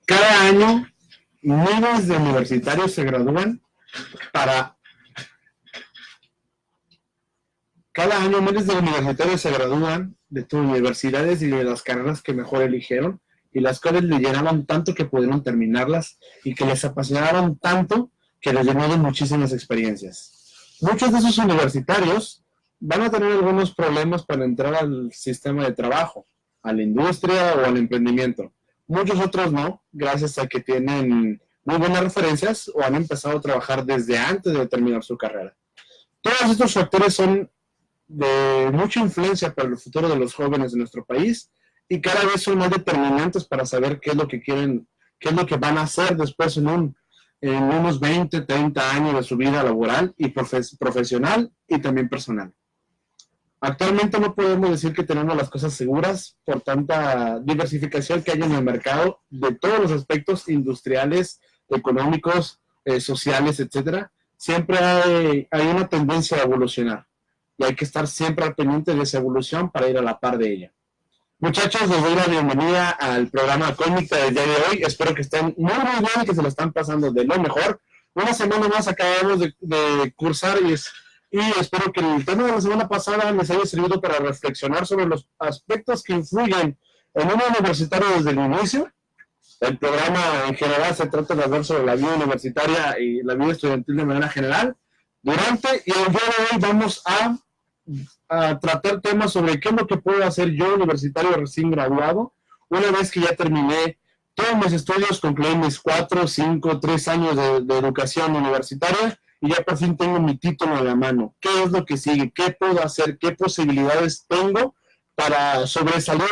Cada año, miles de universitarios se gradúan de tus universidades y de las carreras que mejor eligieron, y las cuales le llenaron tanto que pudieron terminarlas y que les apasionaron tanto que les llenó de muchísimas experiencias. Muchos de esos universitarios van a tener algunos problemas para entrar al sistema de trabajo, a la industria o al emprendimiento. Muchos otros no, gracias a que tienen muy buenas referencias o han empezado a trabajar desde antes de terminar su carrera. Todos estos factores son de mucha influencia para el futuro de los jóvenes de nuestro país y cada vez son más determinantes para saber qué es lo que quieren, qué es lo que van a hacer después en unos 20, 30 años de su vida laboral y profesional y también personal. Actualmente no podemos decir que tenemos las cosas seguras por tanta diversificación que hay en el mercado de todos los aspectos industriales, económicos, sociales, etcétera. Siempre hay una tendencia a evolucionar y hay que estar siempre al pendiente de esa evolución para ir a la par de ella. Muchachos, les doy la bienvenida al programa Cógnita del día de hoy. Espero que estén muy bien, que se lo están pasando de lo mejor. Una semana más acabamos de cursar y espero que el tema de la semana pasada les haya servido para reflexionar sobre los aspectos que influyen en un universitario desde el inicio. El programa en general se trata de hablar sobre la vida universitaria y la vida estudiantil de manera general. Durante y el día de hoy vamos a tratar temas sobre qué es lo que puedo hacer yo, universitario recién graduado, una vez que ya terminé todos mis estudios, concluí mis 4, 5, 3 años de educación universitaria y ya por fin tengo mi título en la mano. ¿Qué es lo que sigue? ¿Qué puedo hacer? ¿Qué posibilidades tengo para sobresalir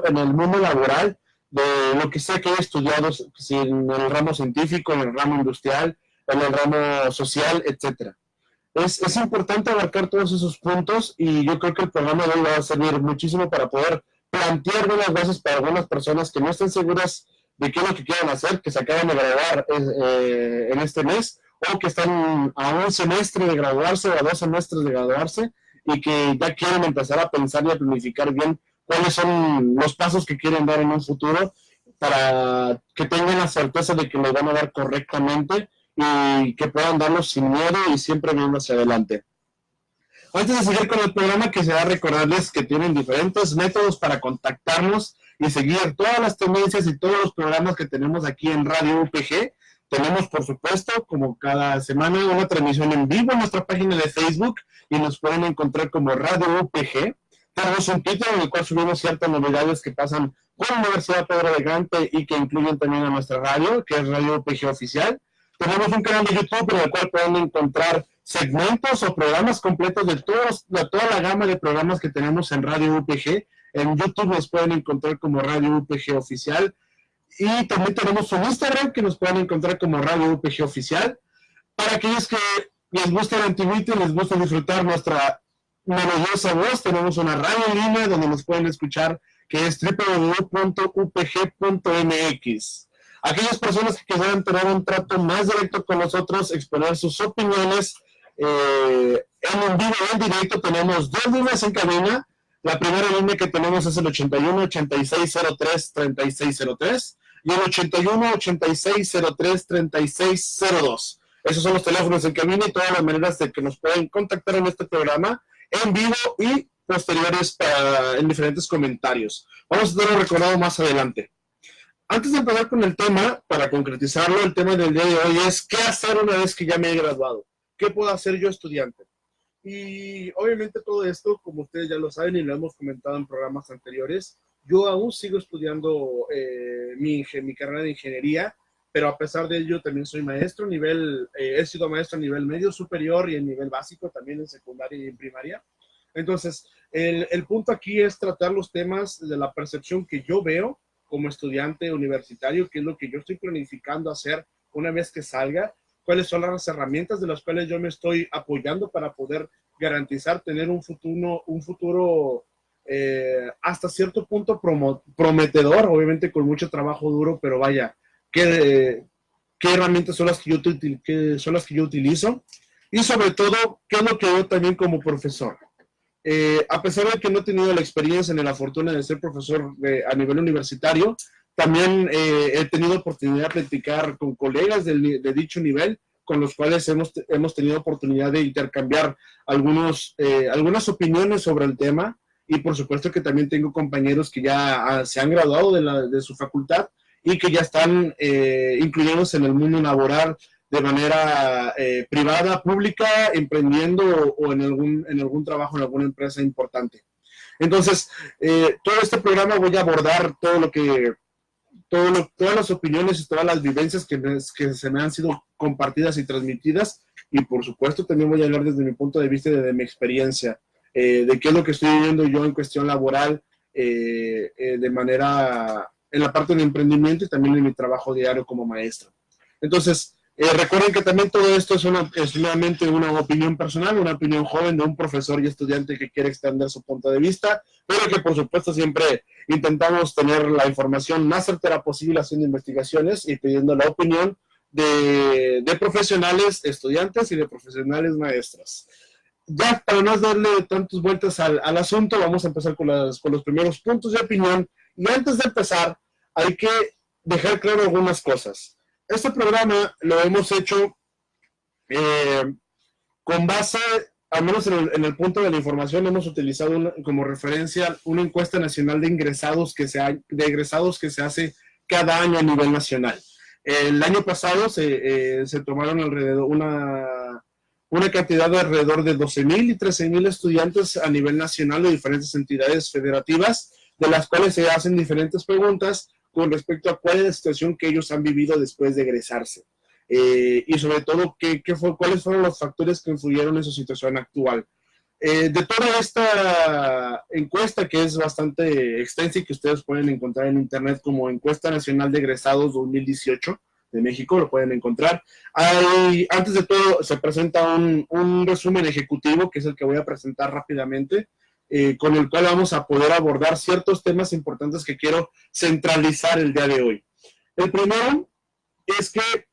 en el mundo laboral de lo que sea que haya estudiado, en el ramo científico, en el ramo industrial, en el ramo social, etcétera? Es importante abarcar todos esos puntos y yo creo que el programa de hoy va a servir muchísimo para poder plantear buenas bases para algunas personas que no estén seguras de qué es lo que quieren hacer, que se acaban de graduar en este mes o que están a un semestre de graduarse o a 2 semestres de graduarse y que ya quieren empezar a pensar y a planificar bien cuáles son los pasos que quieren dar en un futuro para que tengan la certeza de que lo van a dar correctamente y que puedan darlos sin miedo y siempre viendo hacia adelante. Antes de seguir con el programa, quisiera recordarles que tienen diferentes métodos para contactarnos y seguir todas las tendencias y todos los programas que tenemos aquí en Radio UPG. Tenemos, por supuesto, como cada semana, una transmisión en vivo en nuestra página de Facebook y nos pueden encontrar como Radio UPG. Tenemos un Twitter en el cual subimos ciertas novedades que pasan con la Universidad Pedro de Gante y que incluyen también a nuestra radio, que es Radio UPG Oficial. Tenemos un canal de YouTube en el cual pueden encontrar segmentos o programas completos de toda la gama de programas que tenemos en Radio UPG. En YouTube nos pueden encontrar como Radio UPG Oficial. Y también tenemos un Instagram que nos pueden encontrar como Radio UPG Oficial. Para aquellos que les gusta la antigüita y les gusta disfrutar nuestra melodiosa voz, tenemos una radio en línea donde nos pueden escuchar, que es www.upg.mx. Aquellas personas que quieran tener un trato más directo con nosotros, exponer sus opiniones, en un vivo en directo, tenemos 2 líneas en cabina. La primera línea que tenemos es el 81-8603-3603 y el 81-8603-3602. Esos son los teléfonos en cabina y todas las maneras de que nos pueden contactar en este programa en vivo y posteriores en diferentes comentarios. Vamos a tenerlo recordado más adelante. Antes de empezar con el tema, para concretizarlo, el tema del día de hoy es ¿qué hacer una vez que ya me he graduado? ¿Qué puedo hacer yo estudiante? Y obviamente todo esto, como ustedes ya lo saben y lo hemos comentado en programas anteriores, yo aún sigo estudiando mi carrera de ingeniería, pero a pesar de ello también soy maestro, he sido maestro a nivel medio superior y en nivel básico, también en secundaria y en primaria. Entonces, el punto aquí es tratar los temas de la percepción que yo veo como estudiante universitario, qué es lo que yo estoy planificando hacer una vez que salga, cuáles son las herramientas de las cuales yo me estoy apoyando para poder garantizar tener un futuro hasta cierto punto prometedor, obviamente con mucho trabajo duro, pero vaya, qué herramientas son las que yo utilizo y sobre todo, qué es lo que yo también como profesor. A pesar de que no he tenido la experiencia ni la fortuna de ser profesor a nivel universitario, también he tenido oportunidad de platicar con colegas de dicho nivel, con los cuales hemos tenido oportunidad de intercambiar algunas opiniones sobre el tema, y por supuesto que también tengo compañeros que ya se han graduado de su facultad y que ya están incluyéndose en el mundo laboral de manera privada, pública, emprendiendo o en algún trabajo en alguna empresa importante. Entonces, todo este programa voy a abordar todas las opiniones y todas las vivencias que se me han sido compartidas y transmitidas, y por supuesto también voy a hablar desde mi punto de vista y de mi experiencia, de qué es lo que estoy viviendo yo en cuestión laboral, de manera, en la parte de emprendimiento y también en mi trabajo diario como maestro. Entonces, recuerden que también todo esto es nuevamente una opinión personal, una opinión joven de un profesor y estudiante que quiere extender su punto de vista, pero que por supuesto siempre intentamos tener la información más certera posible haciendo investigaciones y pidiendo la opinión de profesionales estudiantes y de profesionales maestras. Ya para no darle tantas vueltas al asunto, vamos a empezar con los primeros puntos de opinión. Y antes de empezar, hay que dejar claro algunas cosas. Este programa lo hemos hecho con base, al menos en el punto de la información, hemos utilizado como referencia una encuesta nacional de egresados que se hace cada año a nivel nacional. El año pasado se tomaron alrededor una cantidad de alrededor de 12,000 y 13,000 estudiantes a nivel nacional de diferentes entidades federativas, de las cuales se hacen diferentes preguntas con respecto a cuál es la situación que ellos han vivido después de egresarse. Y sobre todo, cuáles fueron los factores que influyeron en su situación actual. De toda esta encuesta, que es bastante extensa y que ustedes pueden encontrar en internet como Encuesta Nacional de Egresados 2018 de México, lo pueden encontrar. Antes de todo, se presenta un resumen ejecutivo, que es el que voy a presentar rápidamente, con el cual vamos a poder abordar ciertos temas importantes que quiero centralizar el día de hoy. El primero es que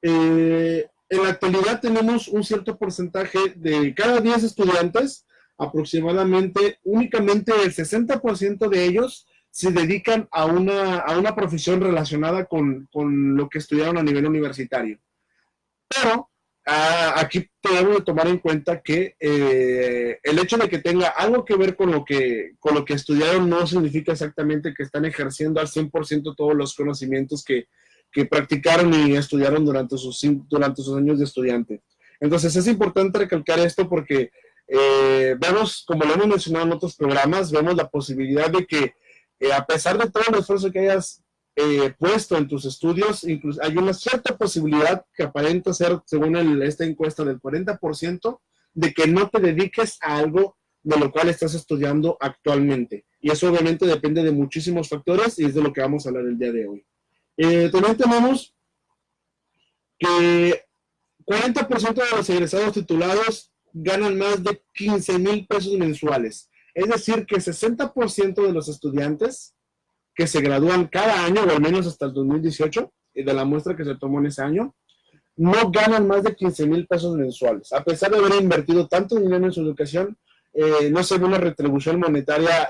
en la actualidad tenemos un cierto porcentaje de cada 10 estudiantes, aproximadamente, únicamente el 60% de ellos se dedican a una profesión relacionada con lo que estudiaron a nivel universitario. Pero aquí tenemos que tomar en cuenta que el hecho de que tenga algo que ver con lo que estudiaron no significa exactamente que están ejerciendo al 100% todos los conocimientos que practicaron y estudiaron durante sus años de estudiante. Entonces es importante recalcar esto porque vemos, como lo hemos mencionado en otros programas, vemos la posibilidad de que a pesar de todo el esfuerzo que hayas puesto en tus estudios, incluso hay una cierta posibilidad que aparenta ser, según esta encuesta, del 40%, de que no te dediques a algo de lo cual estás estudiando actualmente. Y eso obviamente depende de muchísimos factores y es de lo que vamos a hablar el día de hoy. También tenemos que 40% de los egresados titulados ganan más de 15,000 pesos mensuales. Es decir, que 60% de los estudiantes que se gradúan cada año, o al menos hasta el 2018, de la muestra que se tomó en ese año, no ganan más de 15,000 pesos mensuales. A pesar de haber invertido tanto dinero en su educación, no se ve una retribución monetaria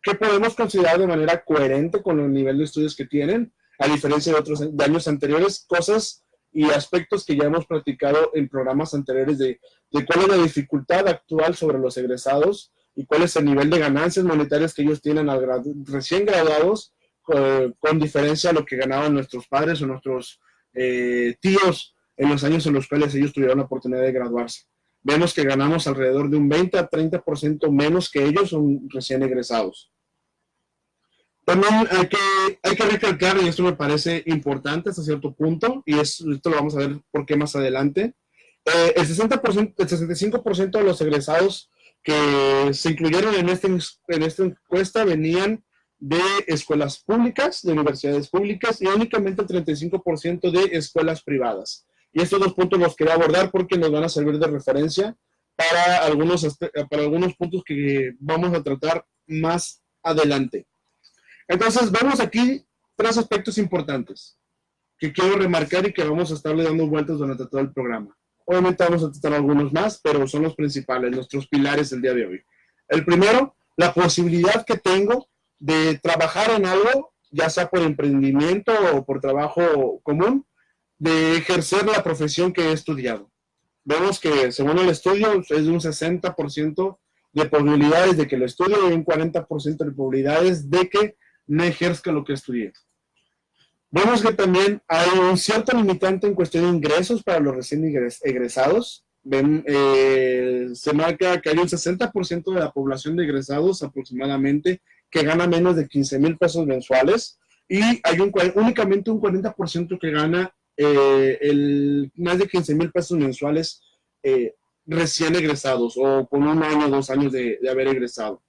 que podemos considerar de manera coherente con el nivel de estudios que tienen, a diferencia de años anteriores, cosas y aspectos que ya hemos platicado en programas anteriores de cuál es la dificultad actual sobre los egresados y cuál es el nivel de ganancias monetarias que ellos tienen recién graduados, con diferencia a lo que ganaban nuestros padres o nuestros tíos en los años en los cuales ellos tuvieron la oportunidad de graduarse. Vemos que ganamos alrededor de un 20 a 30% menos que ellos son recién egresados. También hay que recalcar, y esto me parece importante hasta cierto punto, y esto lo vamos a ver por qué más adelante, el 65% de los egresados que se incluyeron en esta encuesta venían de escuelas públicas, de universidades públicas, y únicamente el 35% de escuelas privadas. Y estos dos puntos los quería abordar porque nos van a servir de referencia para algunos puntos que vamos a tratar más adelante. Entonces, vemos aquí 3 aspectos importantes que quiero remarcar y que vamos a estarle dando vueltas durante todo el programa. Obviamente vamos a tratar algunos más, pero son los principales, nuestros pilares del día de hoy. El primero, la posibilidad que tengo de trabajar en algo, ya sea por emprendimiento o por trabajo común, de ejercer la profesión que he estudiado. Vemos que según el estudio es de un 60% de probabilidades de que lo estudie y un 40% de probabilidades de que no ejerzca lo que estudié. Vemos que también hay un cierto limitante en cuestión de ingresos para los recién egresados. Se marca que hay un 60% de la población de egresados aproximadamente que gana menos de 15,000 pesos mensuales y hay únicamente un 40% que gana más de 15,000 pesos mensuales recién egresados o con 1 año, 2 años de haber egresado.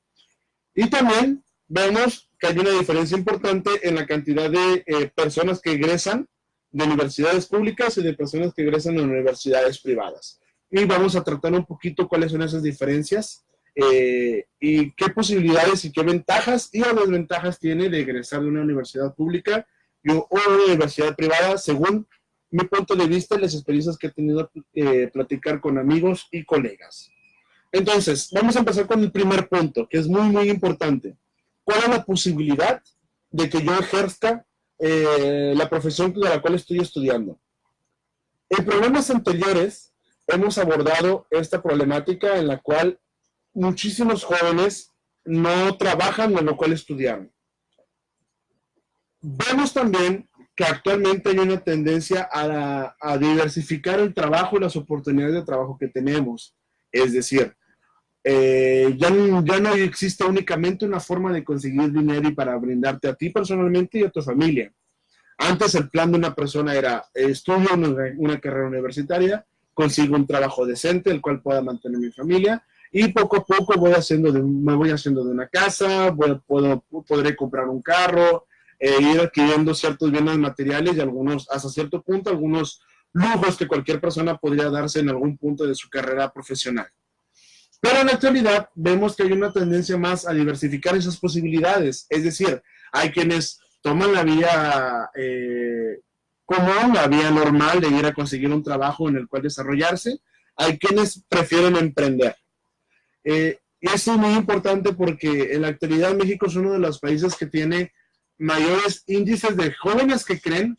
Y también vemos que hay una diferencia importante en la cantidad de personas que egresan de universidades públicas y de personas que egresan de universidades privadas. Y vamos a tratar un poquito cuáles son esas diferencias y qué posibilidades y qué ventajas y o desventajas tiene de egresar de una universidad pública o una universidad privada, según mi punto de vista y las experiencias que he tenido platicar con amigos y colegas. Entonces, vamos a empezar con el primer punto, que es muy, muy importante. ¿Cuál es la posibilidad de que yo ejerza la profesión de la cual estoy estudiando? En programas anteriores hemos abordado esta problemática en la cual muchísimos jóvenes no trabajan en lo cual estudiaron. Vemos también que actualmente hay una tendencia a diversificar el trabajo y las oportunidades de trabajo que tenemos. Es decir, ya no existe únicamente una forma de conseguir dinero y para brindarte a ti personalmente y a tu familia. Antes el plan de una persona era estudio una carrera universitaria, consigo un trabajo decente, el cual pueda mantener mi familia, y poco a poco me voy haciendo de una casa, podré comprar un carro, ir adquiriendo ciertos bienes materiales y algunos, hasta cierto punto, algunos lujos que cualquier persona podría darse en algún punto de su carrera profesional. Pero en la actualidad vemos que hay una tendencia más a diversificar esas posibilidades. Es decir, hay quienes toman la vía común, la vía normal de ir a conseguir un trabajo en el cual desarrollarse. Hay quienes prefieren emprender. Y eso es muy importante porque en la actualidad México es uno de los países que tiene mayores índices de jóvenes que creen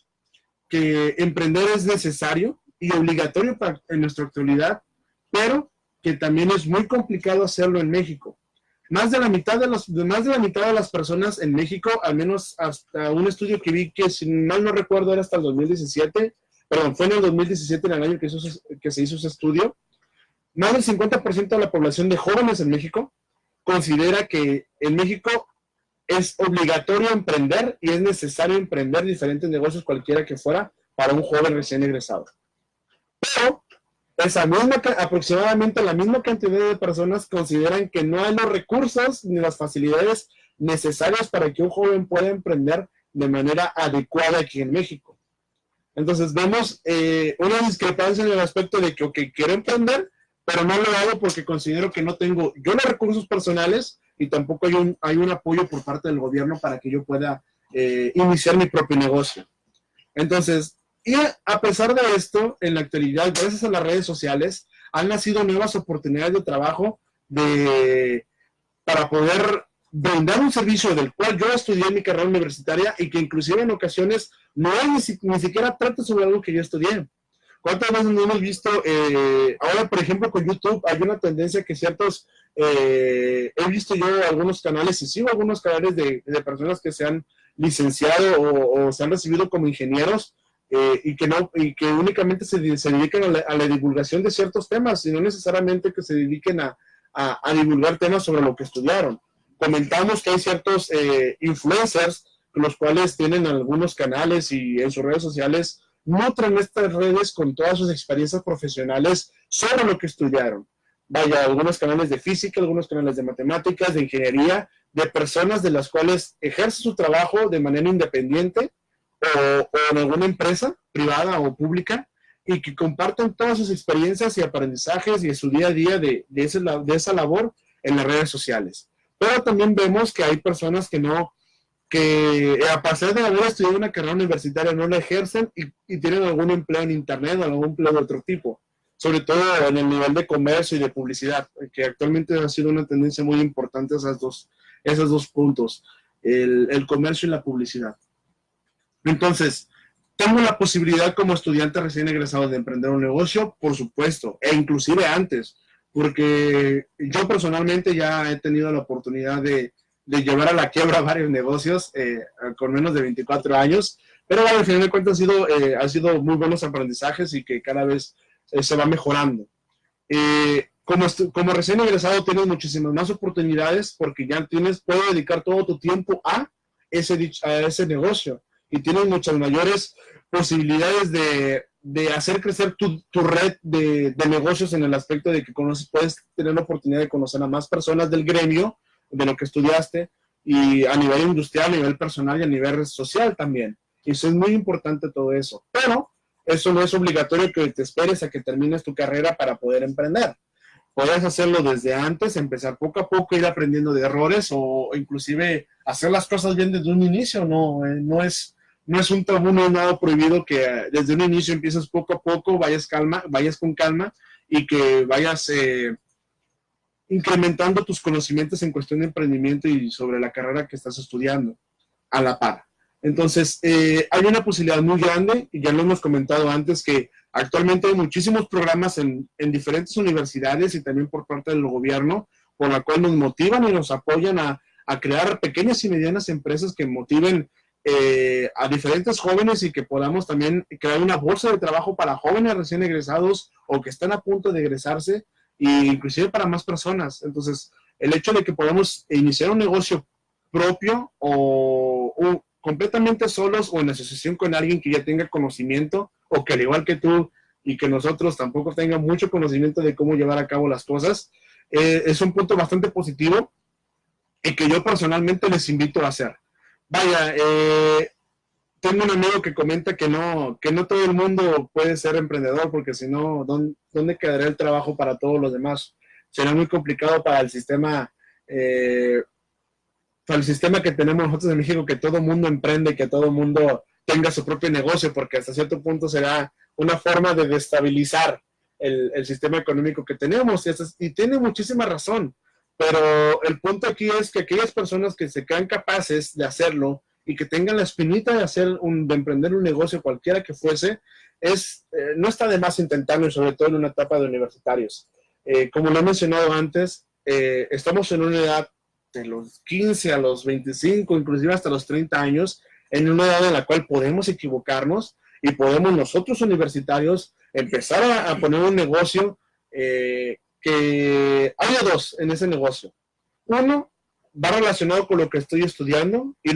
que emprender es necesario y obligatorio en nuestra actualidad, pero que también es muy complicado hacerlo en México. Más de la mitad de las personas en México, al menos hasta un estudio que vi que, si mal no recuerdo, era hasta el 2017, perdón, fue en el 2017, en el año que se hizo ese estudio, más del 50% de la población de jóvenes en México considera que en México es obligatorio emprender y es necesario emprender diferentes negocios, cualquiera que fuera, para un joven recién egresado. Pero aproximadamente la misma cantidad de personas consideran que no hay los recursos ni las facilidades necesarias para que un joven pueda emprender de manera adecuada aquí en México. Entonces vemos una discrepancia en el aspecto de que, ok, quiero emprender, pero no lo hago porque considero que no tengo yo los recursos personales y tampoco hay un apoyo por parte del gobierno para que yo pueda iniciar mi propio negocio. Entonces, y a pesar de esto, en la actualidad, gracias a las redes sociales, han nacido nuevas oportunidades de trabajo para poder brindar un servicio del cual yo estudié mi carrera universitaria y que inclusive en ocasiones no hay ni siquiera trata sobre algo que yo estudié. ¿Cuántas veces no hemos visto, ahora por ejemplo con YouTube hay una tendencia que he visto yo algunos canales y sigo algunos canales de personas que se han licenciado o se han recibido como ingenieros y que únicamente se dedican a la divulgación de ciertos temas y no necesariamente que se dediquen a divulgar temas sobre lo que estudiaron. Comentamos que hay ciertos influencers los cuales tienen algunos canales y en sus redes sociales nutren estas redes con todas sus experiencias profesionales sobre lo que estudiaron. Vaya, algunos canales de física, algunos canales de matemáticas, de ingeniería, de personas de las cuales ejercen su trabajo de manera independiente o en alguna empresa privada o pública y que comparten todas sus experiencias y aprendizajes y su día a día de esa labor en las redes sociales. Pero también vemos que hay personas que a pesar de haber estudiado una carrera universitaria no la ejercen y tienen algún empleo en internet o algún empleo de otro tipo. sobre todo en el nivel de comercio y de publicidad, que actualmente ha sido una tendencia muy importante esos dos puntos, el comercio y la publicidad. Entonces, ¿tengo la posibilidad como estudiante recién egresado de emprender un negocio? Por supuesto, e inclusive antes, porque yo personalmente ya he tenido la oportunidad de llevar a la quiebra varios negocios con menos de 24 años, pero bueno, al final de cuentas ha sido muy buenos aprendizajes y que cada vez se va mejorando. Como recién egresado tienes muchísimas más oportunidades porque ya puedes dedicar todo tu tiempo a ese negocio y tienes muchas mayores posibilidades de hacer crecer tu red de negocios en el aspecto de que puedes tener la oportunidad de conocer a más personas del gremio, de lo que estudiaste, y a nivel industrial, a nivel personal y a nivel social también. Y eso es muy importante todo eso. Pero eso no es obligatorio que te esperes a que termines tu carrera para poder emprender. Puedes hacerlo desde antes, empezar poco a poco, ir aprendiendo de errores o inclusive hacer las cosas bien desde un inicio. No es un tabú, no es nada prohibido que desde un inicio empieces poco a poco, vayas con calma y que vayas incrementando tus conocimientos en cuestión de emprendimiento y sobre la carrera que estás estudiando a la par. Entonces, hay una posibilidad muy grande, y ya lo hemos comentado antes, que actualmente hay muchísimos programas en diferentes universidades y también por parte del gobierno, por la cual nos motivan y nos apoyan a crear pequeñas y medianas empresas que motiven a diferentes jóvenes y que podamos también crear una bolsa de trabajo para jóvenes recién egresados o que están a punto de egresarse, e inclusive para más personas. Entonces, el hecho de que podamos iniciar un negocio propio o completamente solos o en asociación con alguien que ya tenga conocimiento o que al igual que tú y que nosotros tampoco tengan mucho conocimiento de cómo llevar a cabo las cosas, es un punto bastante positivo y que yo personalmente les invito a hacer. Vaya, tengo un amigo que comenta que no todo el mundo puede ser emprendedor porque si no, ¿dónde quedaría el trabajo para todos los demás? Será muy complicado para el sistema que tenemos nosotros en México, que todo mundo emprende, que todo mundo tenga su propio negocio, porque hasta cierto punto será una forma de destabilizar el sistema económico que tenemos. Y tiene muchísima razón, pero el punto aquí es que aquellas personas que se crean capaces de hacerlo y que tengan la espinita de emprender un negocio cualquiera que fuese, no está de más intentarlo, y sobre todo en una etapa de universitarios. Como lo he mencionado antes, estamos en una edad de los 15 a los 25, inclusive hasta los 30 años, en una edad en la cual podemos equivocarnos y podemos nosotros universitarios empezar a poner un negocio que haya dos en ese negocio. Uno va relacionado con lo que estoy estudiando y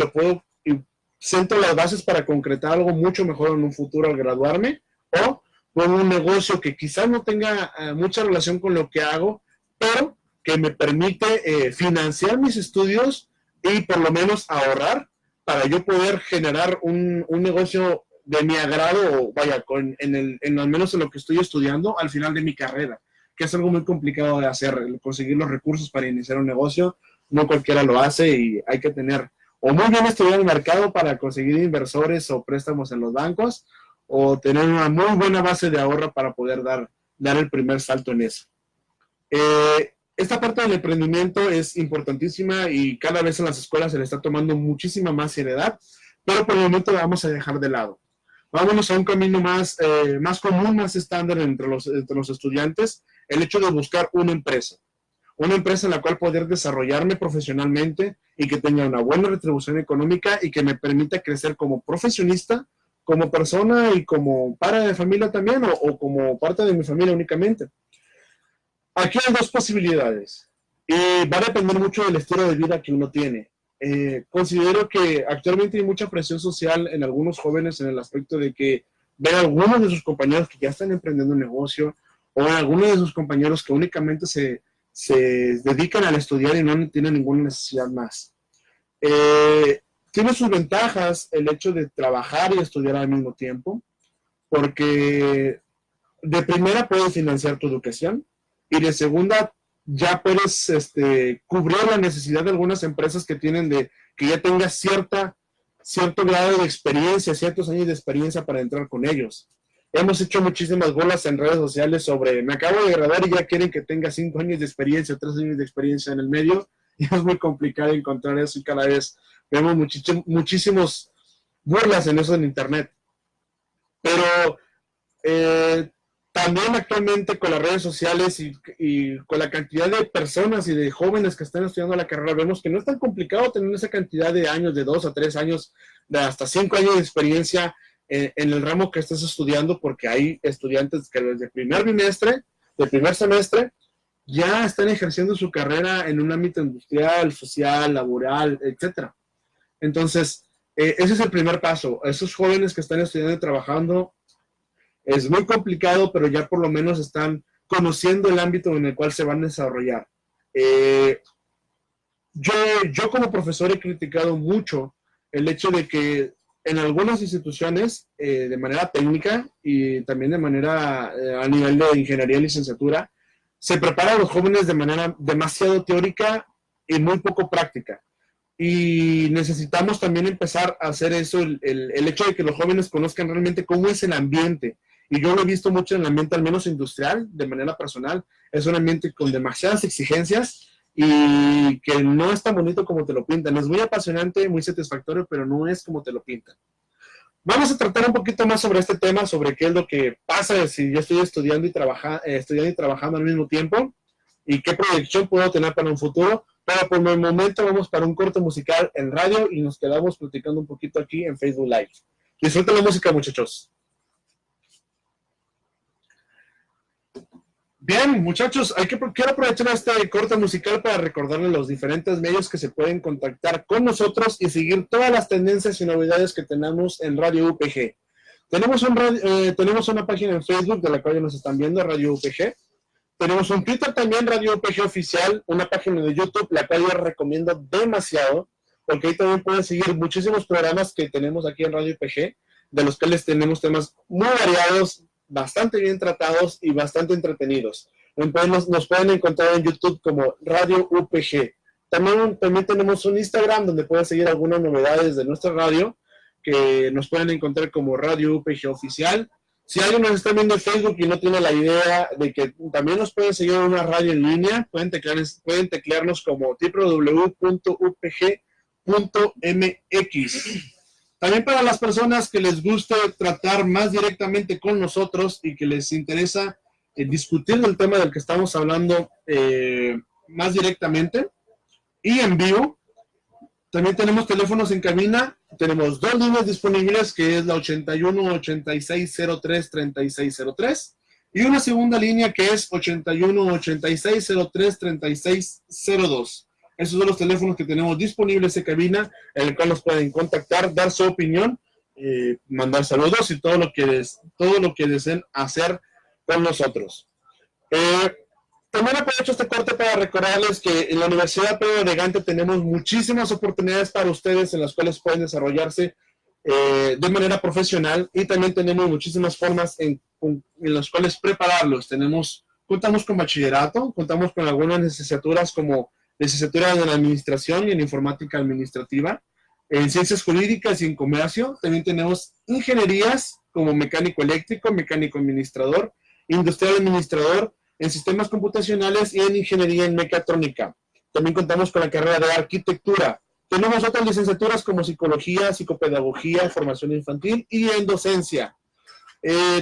siento las bases para concretar algo mucho mejor en un futuro al graduarme, o con un negocio que quizás no tenga mucha relación con lo que hago, pero que me permite financiar mis estudios y por lo menos ahorrar para yo poder generar un negocio de mi agrado, o vaya, al menos en lo que estoy estudiando al final de mi carrera, que es algo muy complicado de hacer, conseguir los recursos para iniciar un negocio. No cualquiera lo hace y hay que tener o muy bien estudiar el mercado para conseguir inversores o préstamos en los bancos, o tener una muy buena base de ahorro para poder dar el primer salto en eso. Esta parte del emprendimiento es importantísima y cada vez en las escuelas se le está tomando muchísima más seriedad, pero por el momento la vamos a dejar de lado. Vámonos a un camino más común, más estándar entre los estudiantes, el hecho de buscar una empresa en la cual poder desarrollarme profesionalmente y que tenga una buena retribución económica y que me permita crecer como profesionista, como persona y como padre de familia también, o como parte de mi familia únicamente. Aquí hay dos posibilidades y va a depender mucho del estilo de vida que uno tiene. Considero que actualmente hay mucha presión social en algunos jóvenes en el aspecto de que ven a algunos de sus compañeros que ya están emprendiendo un negocio, o a algunos de sus compañeros que únicamente se dedican al estudiar y no tienen ninguna necesidad más. Tiene sus ventajas el hecho de trabajar y estudiar al mismo tiempo, porque de primera puedes financiar tu educación y de segunda ya puedes cubrir la necesidad de algunas empresas que tienen que ya tengas cierto grado de experiencia, ciertos años de experiencia para entrar con ellos. Hemos hecho muchísimas burlas en redes sociales sobre, me acabo de graduar y ya quieren que tenga 5 años de experiencia, 3 años de experiencia en el medio, y es muy complicado encontrar eso y cada vez vemos muchísimos burlas en eso en internet. Pero también actualmente con las redes sociales y con la cantidad de personas y de jóvenes que están estudiando la carrera, vemos que no es tan complicado tener esa cantidad de años, de 2 a 3 años, de hasta 5 años de experiencia en el ramo que estés estudiando, porque hay estudiantes que desde el primer bimestre, del primer semestre, ya están ejerciendo su carrera en un ámbito industrial, social, laboral, etcétera. Entonces, ese es el primer paso. Esos jóvenes que están estudiando y trabajando, es muy complicado, pero ya por lo menos están conociendo el ámbito en el cual se van a desarrollar. Yo como profesor he criticado mucho el hecho de que en algunas instituciones, de manera técnica y también de manera a nivel de ingeniería y licenciatura, se prepara a los jóvenes de manera demasiado teórica y muy poco práctica. Y necesitamos también empezar a hacer eso, el hecho de que los jóvenes conozcan realmente cómo es el ambiente. Y yo lo he visto mucho en el ambiente, al menos industrial, de manera personal. Es un ambiente con demasiadas exigencias y que no es tan bonito como te lo pintan. Es muy apasionante, muy satisfactorio, pero no es como te lo pintan. Vamos a tratar un poquito más sobre este tema, sobre qué es lo que pasa si yo estoy estudiando y trabajando al mismo tiempo y qué proyección puedo tener para un futuro. Pero por el momento vamos para un corte musical en radio y nos quedamos platicando un poquito aquí en Facebook Live. Disfruten la música, muchachos. Bien, muchachos, quiero aprovechar este corte musical para recordarles los diferentes medios que se pueden contactar con nosotros y seguir todas las tendencias y novedades que tenemos en Radio UPG. Tenemos una página en Facebook de la cual ya nos están viendo, Radio UPG. Tenemos un Twitter también, Radio UPG Oficial, una página de YouTube, la cual yo recomiendo demasiado, porque ahí también pueden seguir muchísimos programas que tenemos aquí en Radio UPG, de los cuales tenemos temas muy variados, bastante bien tratados y bastante entretenidos. Nos pueden encontrar en YouTube como Radio UPG. También tenemos un Instagram donde pueden seguir algunas novedades de nuestra radio, que nos pueden encontrar como Radio UPG Oficial. Si alguien nos está viendo en Facebook y no tiene la idea de que también nos pueden seguir en una radio en línea, pueden teclearnos como www.upg.mx. También para las personas que les gusta tratar más directamente con nosotros y que les interesa discutir del tema del que estamos hablando más directamente y en vivo, también tenemos teléfonos en cabina. Tenemos 2 líneas disponibles, que es la 81-8603-3603 y una segunda línea que es 81-8603-3602. Esos son los teléfonos que tenemos disponibles en cabina, en el cual nos pueden contactar, dar su opinión, mandar saludos y todo lo que deseen hacer con nosotros. También aprovecho este corte para recordarles que en la Universidad Pedro de Gante tenemos muchísimas oportunidades para ustedes en las cuales pueden desarrollarse de manera profesional, y también tenemos muchísimas formas en las cuales prepararlos. Contamos con bachillerato, contamos con algunas licenciaturas como licenciatura en Administración y en Informática Administrativa, en Ciencias Jurídicas y en Comercio. También tenemos ingenierías como mecánico eléctrico, mecánico administrador, industrial administrador, en sistemas computacionales y en ingeniería en mecatrónica. También contamos con la carrera de arquitectura. Tenemos otras licenciaturas como psicología, psicopedagogía, formación infantil y en docencia.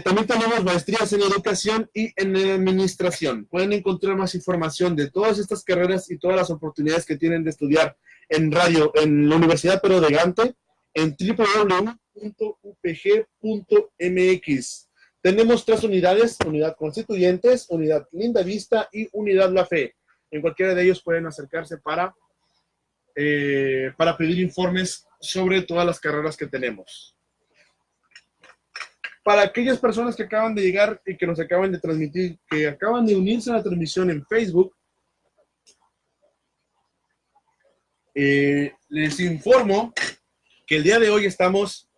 También tenemos maestrías en educación y en administración. Pueden encontrar más información de todas estas carreras y todas las oportunidades que tienen de estudiar en la Universidad Pedro de Gante en www.upg.mx. Tenemos 3 unidades: unidad Constituyentes, unidad Linda Vista y unidad La Fe. En cualquiera de ellos pueden acercarse para pedir informes sobre todas las carreras que tenemos. Para aquellas personas que acaban de llegar y que nos acaban de transmitir, que acaban de unirse a la transmisión en Facebook, les informo que el día de hoy estamos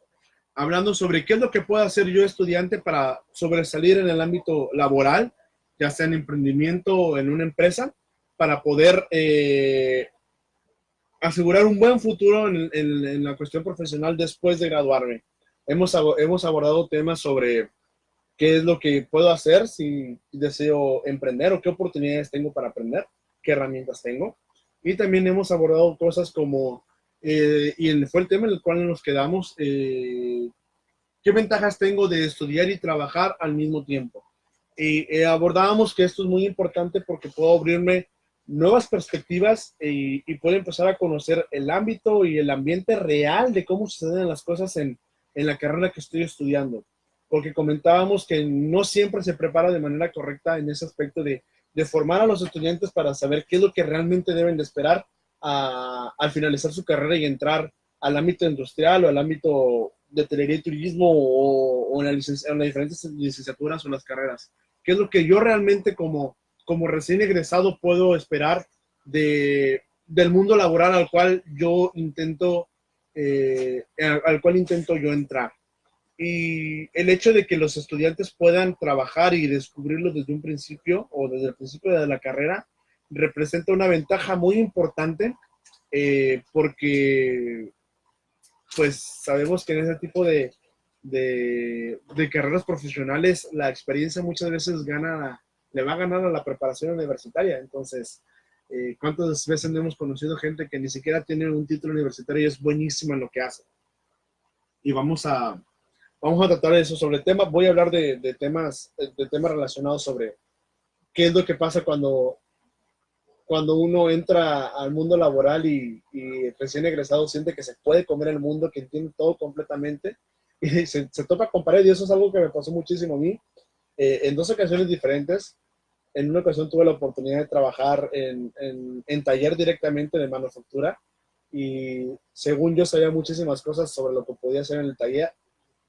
hablando sobre qué es lo que puedo hacer yo, estudiante, para sobresalir en el ámbito laboral, ya sea en emprendimiento o en una empresa, para poder asegurar un buen futuro en la cuestión profesional después de graduarme. Hemos abordado temas sobre qué es lo que puedo hacer si deseo emprender o qué oportunidades tengo para aprender, qué herramientas tengo. Y también hemos abordado cosas como, y fue el tema en el cual nos quedamos, qué ventajas tengo de estudiar y trabajar al mismo tiempo. Y abordábamos que esto es muy importante porque puedo abrirme nuevas perspectivas y puedo empezar a conocer el ámbito y el ambiente real de cómo suceden las cosas en la carrera que estoy estudiando. Porque comentábamos que no siempre se prepara de manera correcta en ese aspecto de formar a los estudiantes para saber qué es lo que realmente deben de esperar al finalizar su carrera y entrar al ámbito industrial o al ámbito de hotelería y turismo o en las diferentes licenciaturas o las carreras. ¿Qué es lo que yo realmente como recién egresado puedo esperar del mundo laboral al cual yo intento yo entrar? Y el hecho de que los estudiantes puedan trabajar y descubrirlo desde un principio o desde el principio de la carrera representa una ventaja muy importante porque pues sabemos que en ese tipo de carreras profesionales la experiencia muchas veces le va a ganar a la preparación universitaria. Entonces, ¿cuántas veces hemos conocido gente que ni siquiera tiene un título universitario y es buenísima en lo que hace? Y vamos a tratar eso sobre el tema. Voy a hablar de temas relacionados sobre qué es lo que pasa cuando uno entra al mundo laboral y recién egresado siente que se puede comer el mundo, que entiende todo completamente y se topa con pared, y eso es algo que me pasó muchísimo a mí en dos ocasiones diferentes. En una ocasión tuve la oportunidad de trabajar en taller directamente de manufactura y según yo sabía muchísimas cosas sobre lo que podía hacer en el taller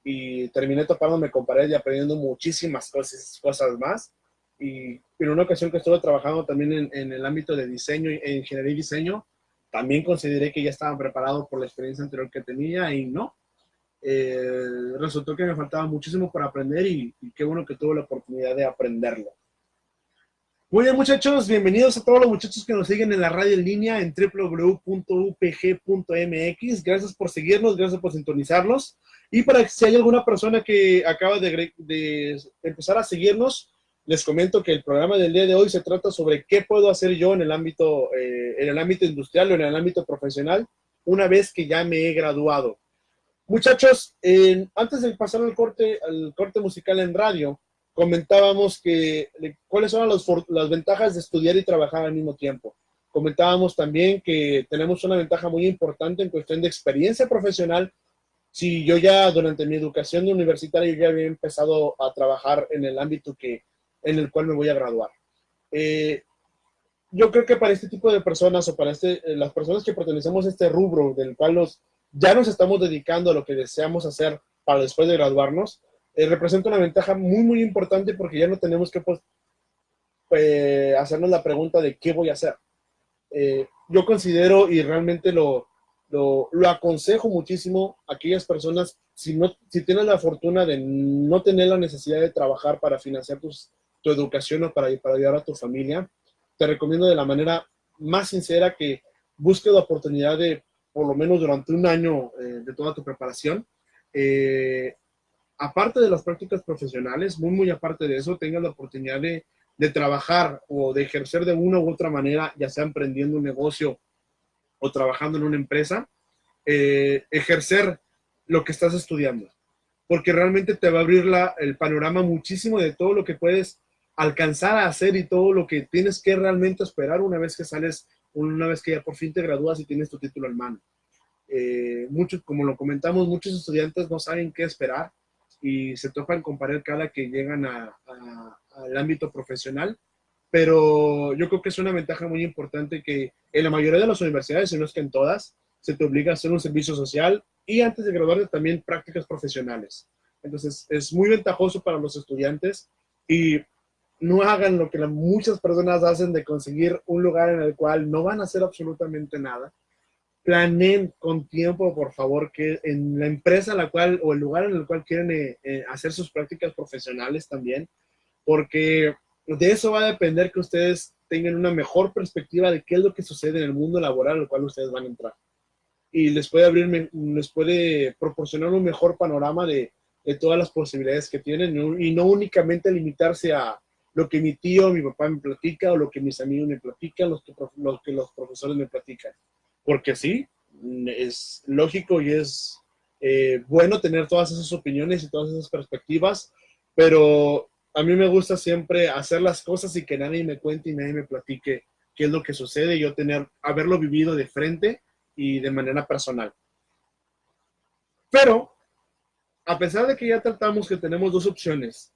y terminé topándome con pared y aprendiendo muchísimas cosas más. Y en una ocasión que estuve trabajando también en el ámbito de diseño, en ingeniería y diseño, también consideré que ya estaba preparado por la experiencia anterior que tenía y no. Resultó que me faltaba muchísimo para aprender y qué bueno que tuve la oportunidad de aprenderlo. Muy bien, muchachos, bienvenidos a todos los muchachos que nos siguen en la radio en línea en www.upg.mx. Gracias por seguirnos, gracias por sintonizarnos. Y para que si hay alguna persona que acaba de empezar a seguirnos, les comento que el programa del día de hoy se trata sobre qué puedo hacer yo en el ámbito industrial o en el ámbito profesional una vez que ya me he graduado. Muchachos, antes de pasar al corte musical en radio, comentábamos cuáles son las ventajas de estudiar y trabajar al mismo tiempo. Comentábamos también que tenemos una ventaja muy importante en cuestión de experiencia profesional. Si yo ya durante mi educación universitaria ya había empezado a trabajar en el ámbito en el cual me voy a graduar. Yo creo que para este tipo de personas o para las personas que pertenecemos a este rubro del cual ya nos estamos dedicando a lo que deseamos hacer para después de graduarnos, representa una ventaja muy, muy importante porque ya no tenemos que hacernos la pregunta de qué voy a hacer. Yo considero y realmente lo aconsejo muchísimo a aquellas personas, si tienes la fortuna de no tener la necesidad de trabajar para financiar tu educación o para ayudar a tu familia, te recomiendo de la manera más sincera que busques la oportunidad de, por lo menos durante un año de toda tu preparación, aparte de las prácticas profesionales, muy, muy aparte de eso, tengas la oportunidad de trabajar o de ejercer de una u otra manera, ya sea emprendiendo un negocio o trabajando en una empresa, ejercer lo que estás estudiando, porque realmente te va a abrir el panorama muchísimo de todo lo que puedes alcanzar a hacer y todo lo que tienes que realmente esperar una vez que ya por fin te gradúas y tienes tu título en mano. Como lo comentamos, muchos estudiantes no saben qué esperar y se topan con pared cada que llegan al ámbito profesional, pero yo creo que es una ventaja muy importante que en la mayoría de las universidades, si no es que en todas, se te obliga a hacer un servicio social y antes de graduarte también prácticas profesionales. Entonces es muy ventajoso para los estudiantes y no hagan lo que muchas personas hacen de conseguir un lugar en el cual no van a hacer absolutamente nada. Planeen con tiempo, por favor, que en la empresa o el lugar en el cual quieren hacer sus prácticas profesionales también, porque de eso va a depender que ustedes tengan una mejor perspectiva de qué es lo que sucede en el mundo laboral al cual ustedes van a entrar. Y les puede proporcionar un mejor panorama de de todas las posibilidades que tienen, ¿no? Y no únicamente limitarse a lo que mi tío, mi papá me platica o lo que mis amigos me platican, lo que los profesores me platican. Porque sí, es lógico y es bueno tener todas esas opiniones y todas esas perspectivas, pero a mí me gusta siempre hacer las cosas y que nadie me cuente y nadie me platique qué es lo que sucede, y yo haberlo vivido de frente y de manera personal. Pero, a pesar de que ya tratamos que tenemos dos opciones,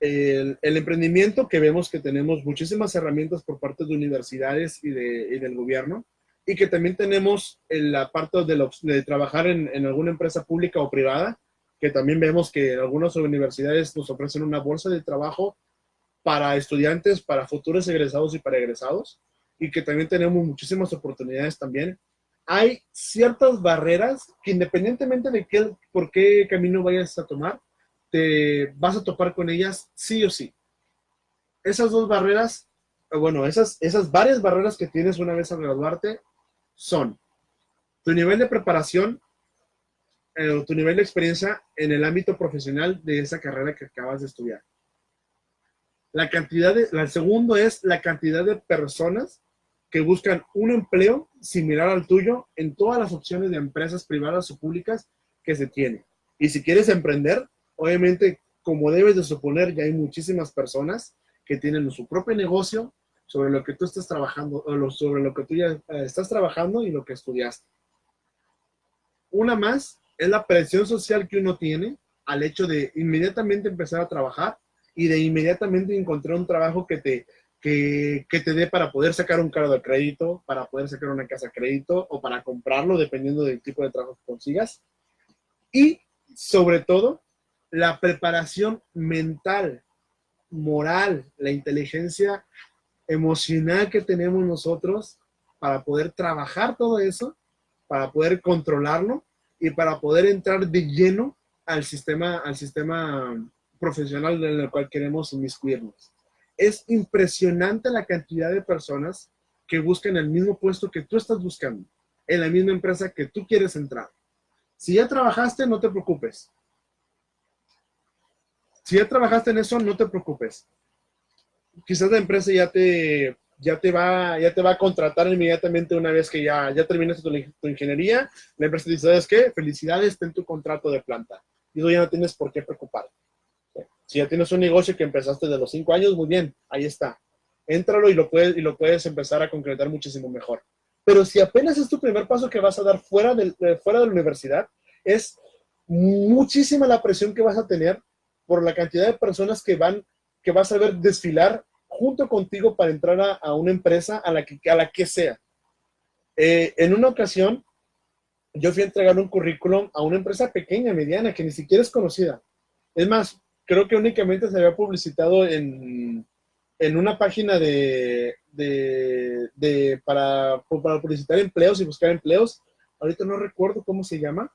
el emprendimiento, que vemos que tenemos muchísimas herramientas por parte de universidades y del gobierno, y que también tenemos la parte de trabajar en alguna empresa pública o privada, que también vemos que algunas universidades nos ofrecen una bolsa de trabajo para estudiantes, para futuros egresados y para egresados, y que también tenemos muchísimas oportunidades también. Hay ciertas barreras que, independientemente de por qué camino vayas a tomar, te vas a topar con ellas sí o sí. Esas dos barreras, bueno, esas varias barreras que tienes una vez al graduarte son tu nivel de preparación, tu nivel de experiencia en el ámbito profesional de esa carrera que acabas de estudiar. El segundo es la cantidad de personas que buscan un empleo similar al tuyo en todas las opciones de empresas privadas o públicas que se tiene. Y si quieres emprender, obviamente, como debes de suponer, ya hay muchísimas personas que tienen su propio negocio sobre lo que tú estás trabajando, o sobre lo que tú ya estás trabajando y lo que estudiaste. Una más es la presión social que uno tiene al hecho de inmediatamente empezar a trabajar y de inmediatamente encontrar un trabajo que te dé para poder sacar un carro de crédito, para poder sacar una casa de crédito o para comprarlo, dependiendo del tipo de trabajo que consigas. Y, sobre todo, la preparación mental, moral, la inteligencia emocional que tenemos nosotros para poder trabajar todo eso, para poder controlarlo y para poder entrar de lleno al sistema profesional en el cual queremos inmiscuirnos. Es impresionante la cantidad de personas que buscan el mismo puesto que tú estás buscando, en la misma empresa que tú quieres entrar. Si ya trabajaste, no te preocupes. Si ya trabajaste en eso, no te preocupes. Quizás la empresa ya te va a contratar inmediatamente una vez que ya terminaste tu ingeniería. La empresa dice, ¿sabes qué? Felicidades, ten tu contrato de planta. Y tú ya no tienes por qué preocuparte. Si ya tienes un negocio que empezaste de los 5 años, muy bien, ahí está. Éntralo y lo puedes empezar a concretar muchísimo mejor. Pero si apenas es tu primer paso que vas a dar fuera de la universidad, es muchísima la presión que vas a tener por la cantidad de personas que vas a ver desfilar junto contigo para entrar a una empresa a la que sea. En una ocasión, yo fui a entregar un currículum a una empresa pequeña, mediana, que ni siquiera es conocida. Es más, creo que únicamente se había publicitado en una página para publicitar empleos y buscar empleos. Ahorita no recuerdo cómo se llama.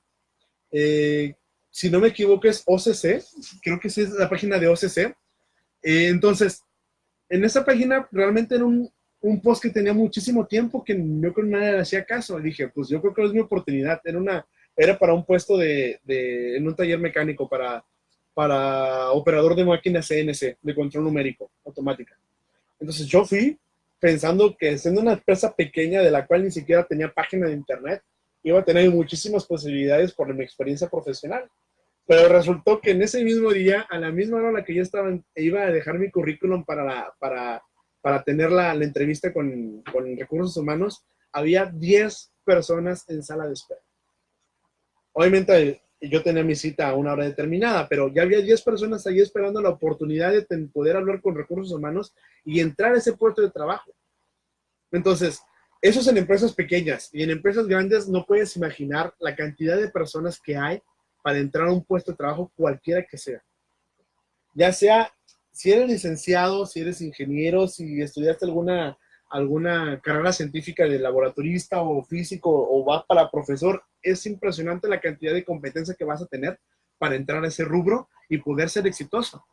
Si no me equivoco es OCC, creo que sí es la página de OCC. Entonces, en esa página realmente era un post que tenía muchísimo tiempo que yo creo que nadie le hacía caso. Dije, pues yo creo que es mi oportunidad. Era para un puesto en un taller mecánico para operador de máquinas CNC, de control numérico, automática. Entonces yo fui pensando que siendo una empresa pequeña de la cual ni siquiera tenía página de internet, iba a tener muchísimas posibilidades por mi experiencia profesional. Pero resultó que en ese mismo día, a la misma hora en la que yo iba a dejar mi currículum para tener la entrevista con recursos humanos, había 10 personas en sala de espera. Obviamente yo tenía mi cita a una hora determinada, pero ya había 10 personas ahí esperando la oportunidad de poder hablar con recursos humanos y entrar a ese puesto de trabajo. Entonces, eso es en empresas pequeñas, y en empresas grandes no puedes imaginar la cantidad de personas que hay para entrar a un puesto de trabajo cualquiera que sea. Ya sea si eres licenciado, si eres ingeniero, si estudiaste alguna carrera científica de laboratorista o físico o vas para profesor, es impresionante la cantidad de competencia que vas a tener para entrar a ese rubro y poder ser exitoso.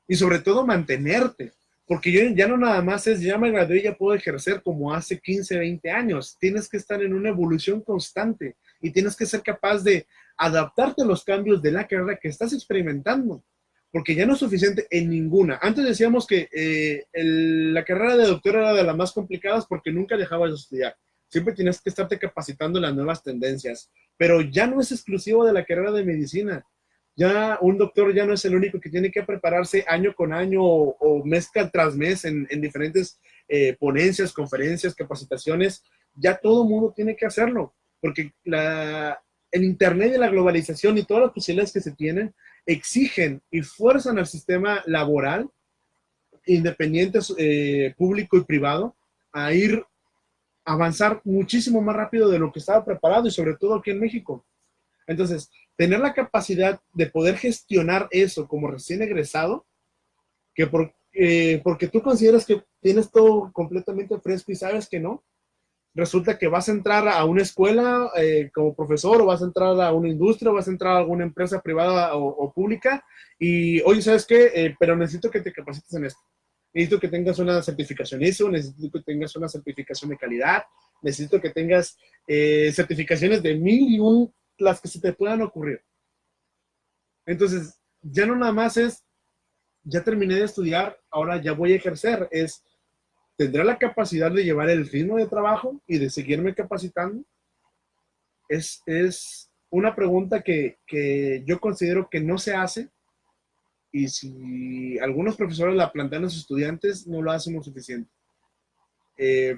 Y sobre todo mantenerte, Porque yo ya no nada más es, ya me gradué y ya puedo ejercer como hace 15, 20 años. Tienes que estar en una evolución constante y tienes que ser capaz de adaptarte a los cambios de la carrera que estás experimentando. Porque ya no es suficiente en ninguna. Antes decíamos que la carrera de doctor era de las más complicadas porque nunca dejabas de estudiar. Siempre tienes que estarte capacitando en las nuevas tendencias. Pero ya no es exclusivo de la carrera de medicina. Ya un doctor ya no es el único que tiene que prepararse año con año o mes tras mes en diferentes ponencias, conferencias, capacitaciones. Ya todo el mundo tiene que hacerlo, porque el Internet y la globalización y todas las posibilidades que se tienen exigen y fuerzan al sistema laboral, independiente, público y privado, a ir a avanzar muchísimo más rápido de lo que estaba preparado y sobre todo aquí en México. Entonces, tener la capacidad de poder gestionar eso como recién egresado, porque tú consideras que tienes todo completamente fresco y sabes que no, resulta que vas a entrar a una escuela como profesor o vas a entrar a una industria o vas a entrar a alguna empresa privada o pública y, oye, ¿sabes qué? Pero necesito que te capacites en esto. Necesito que tengas una certificación ISO, necesito que tengas una certificación de calidad, necesito que tengas certificaciones de 1001, las que se te puedan ocurrir. Entonces, ya no nada más es, ya terminé de estudiar, ahora ya voy a ejercer, ¿tendré la capacidad de llevar el ritmo de trabajo y de seguirme capacitando? Es una pregunta que yo considero que no se hace y si algunos profesores la plantean a sus estudiantes, no lo hacen lo suficiente.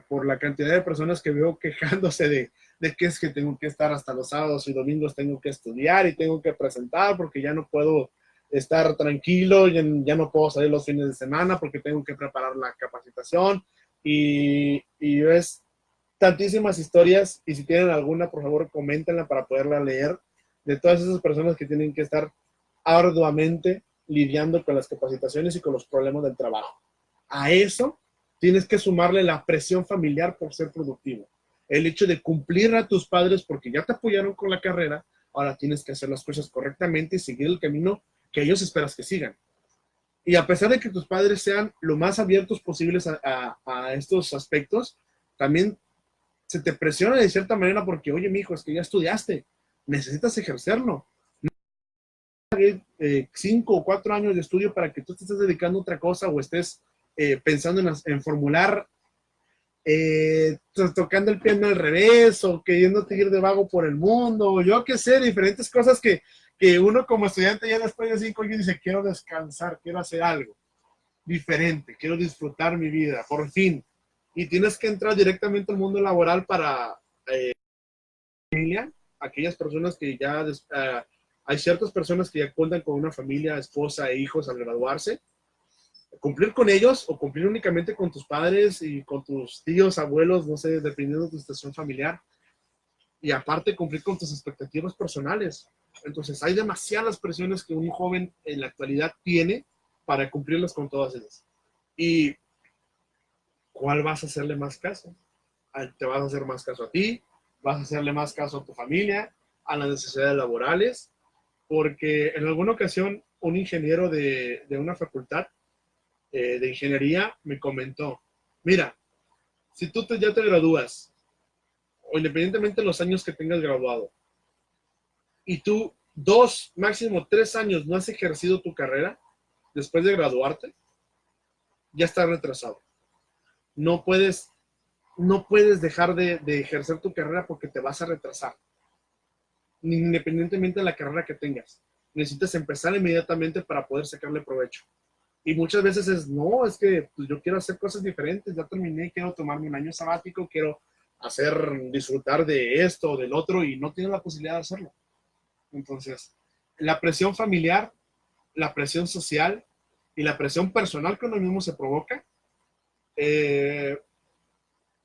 Por la cantidad de personas que veo quejándose de que es que tengo que estar hasta los sábados y domingos, tengo que estudiar y tengo que presentar porque ya no puedo estar tranquilo, ya no puedo salir los fines de semana porque tengo que preparar la capacitación y es tantísimas historias y si tienen alguna, por favor, coméntenla para poderla leer de todas esas personas que tienen que estar arduamente lidiando con las capacitaciones y con los problemas del trabajo. A eso tienes que sumarle la presión familiar por ser productivo. El hecho de cumplir a tus padres porque ya te apoyaron con la carrera, ahora tienes que hacer las cosas correctamente y seguir el camino que ellos esperas que sigan. Y a pesar de que tus padres sean lo más abiertos posibles a estos aspectos, también se te presiona de cierta manera porque, oye, mijo, es que ya estudiaste, necesitas ejercerlo. 5 o 4 años de estudio para que tú te estés dedicando a otra cosa o estés pensando en formular, tocando el piano al revés o queriéndote ir de vago por el mundo, o yo qué sé, diferentes cosas que uno como estudiante ya después de 5 años dice, quiero descansar, quiero hacer algo diferente, quiero disfrutar mi vida, por fin. Y tienes que entrar directamente al mundo laboral para familia, aquellas personas que ya, hay ciertas personas que ya cuentan con una familia, esposa e hijos al graduarse, cumplir con ellos o cumplir únicamente con tus padres y con tus tíos, abuelos, no sé, dependiendo de tu situación familiar. Y aparte cumplir con tus expectativas personales. Entonces hay demasiadas presiones que un joven en la actualidad tiene para cumplirlas con todas ellas. ¿Y cuál vas a hacerle más caso? ¿Te vas a hacer más caso a ti? ¿Vas a hacerle más caso a tu familia? ¿A las necesidades laborales? Porque en alguna ocasión un ingeniero de una facultad de ingeniería me comentó, mira, si tú ya te gradúas, o independientemente de los años que tengas graduado, y tú 2, máximo 3 años no has ejercido tu carrera después de graduarte, ya estás retrasado. No puedes dejar de ejercer tu carrera porque te vas a retrasar, independientemente de la carrera que tengas. Necesitas empezar inmediatamente para poder sacarle provecho. Y muchas veces es que pues, yo quiero hacer cosas diferentes, ya terminé, quiero tomarme un año sabático, quiero disfrutar de esto o del otro y no tienes la posibilidad de hacerlo. Entonces, la presión familiar, la presión social y la presión personal que uno mismo se provoca,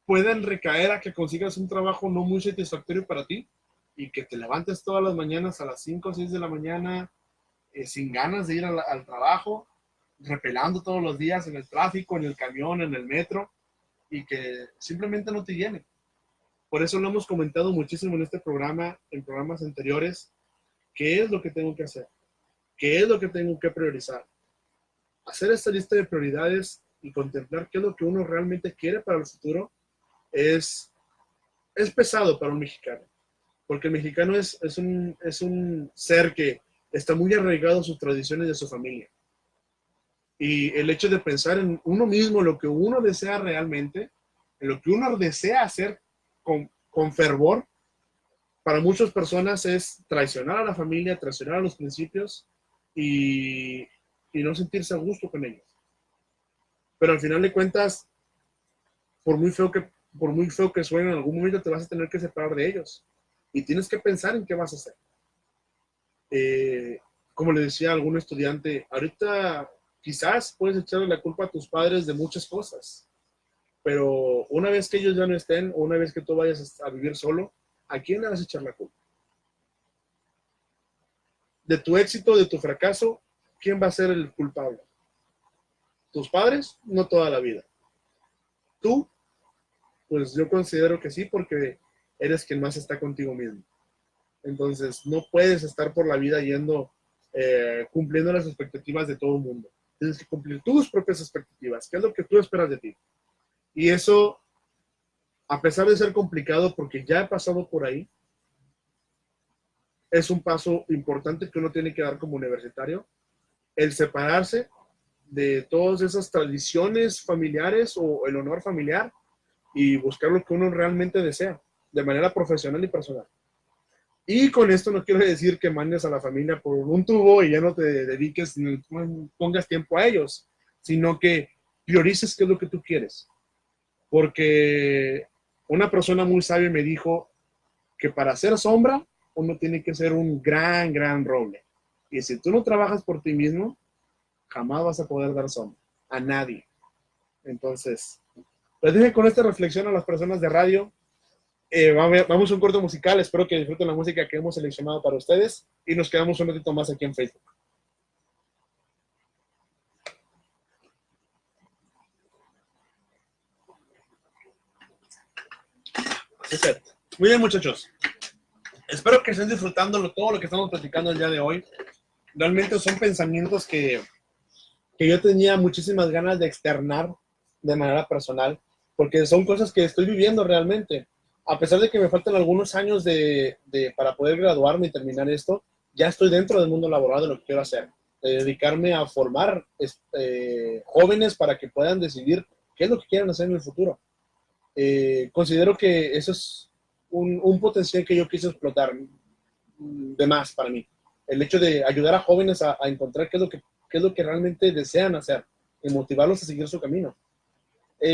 pueden recaer a que consigas un trabajo no muy satisfactorio para ti y que te levantes todas las mañanas a las 5 o 6 de la mañana sin ganas de ir al trabajo, repelando todos los días en el tráfico, en el camión, en el metro, y que simplemente no te llene. Por eso lo hemos comentado muchísimo en este programa, en programas anteriores, qué es lo que tengo que hacer, qué es lo que tengo que priorizar. Hacer esta lista de prioridades y contemplar qué es lo que uno realmente quiere para el futuro es pesado para un mexicano, porque el mexicano es un ser que está muy arraigado a sus tradiciones y a su familia. Y el hecho de pensar en uno mismo, lo que uno desea realmente, en lo que uno desea hacer con fervor, para muchas personas es traicionar a la familia, traicionar a los principios y, y no sentirse a gusto con ellos. Pero al final de cuentas, por muy feo que, por muy feo que suene, en algún momento te vas a tener que separar de ellos. Y tienes que pensar en qué vas a hacer. Como le decía a algún estudiante, ahorita quizás puedes echarle la culpa a tus padres de muchas cosas, pero una vez que ellos ya no estén, o una vez que tú vayas a vivir solo, ¿a quién le vas a echar la culpa? De tu éxito, de tu fracaso, ¿quién va a ser el culpable? ¿Tus padres? No toda la vida. ¿Tú? Pues yo considero que sí, porque eres quien más está contigo mismo. Entonces, no puedes estar por la vida yendo, cumpliendo las expectativas de todo el mundo. Tienes que cumplir tus propias expectativas. ¿Qué es lo que tú esperas de ti? Y eso, a pesar de ser complicado, porque ya he pasado por ahí, es un paso importante que uno tiene que dar como universitario, el separarse de todas esas tradiciones familiares o el honor familiar y buscar lo que uno realmente desea, de manera profesional y personal. Y con esto no quiero decir que mandes a la familia por un tubo y ya no te dediques, no pongas tiempo a ellos, sino que priorices qué es lo que tú quieres. Porque una persona muy sabia me dijo que para hacer sombra uno tiene que ser un gran roble. Y si tú no trabajas por ti mismo, jamás vas a poder dar sombra a nadie. Entonces, les dije con esta reflexión a las personas de radio. Vamos a un corto musical, espero que disfruten la música que hemos seleccionado para ustedes y nos quedamos un ratito más aquí en Facebook. Perfecto. Muy bien, muchachos. Espero que estén disfrutando todo lo que estamos platicando el día de hoy. Realmente son pensamientos que yo tenía muchísimas ganas de externar de manera personal, porque son cosas que estoy viviendo realmente. A pesar de que me faltan algunos años para poder graduarme y terminar esto, ya estoy dentro del mundo laboral de lo que quiero hacer. Dedicarme a formar jóvenes para que puedan decidir qué es lo que quieren hacer en el futuro. Considero que eso es un potencial que yo quise explotar de más para mí. El hecho de ayudar a jóvenes a encontrar qué es lo que realmente desean hacer y motivarlos a seguir su camino.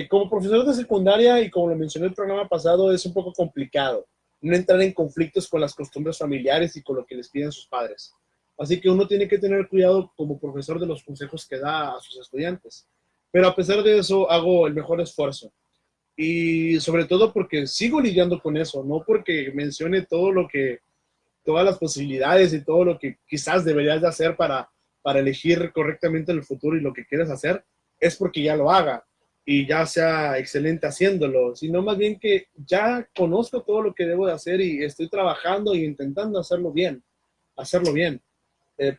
Como profesor de secundaria, y como lo mencioné en el programa pasado, es un poco complicado no entrar en conflictos con las costumbres familiares y con lo que les piden sus padres. Así que uno tiene que tener cuidado como profesor de los consejos que da a sus estudiantes. Pero a pesar de eso, hago el mejor esfuerzo. Y sobre todo porque sigo lidiando con eso, no porque mencione todas las posibilidades y todo lo que quizás deberías de hacer para elegir correctamente el futuro y lo que quieres hacer, es porque ya lo haga y ya sea excelente haciéndolo, sino más bien que ya conozco todo lo que debo de hacer y estoy trabajando y intentando hacerlo bien, hacerlo bien. Eh,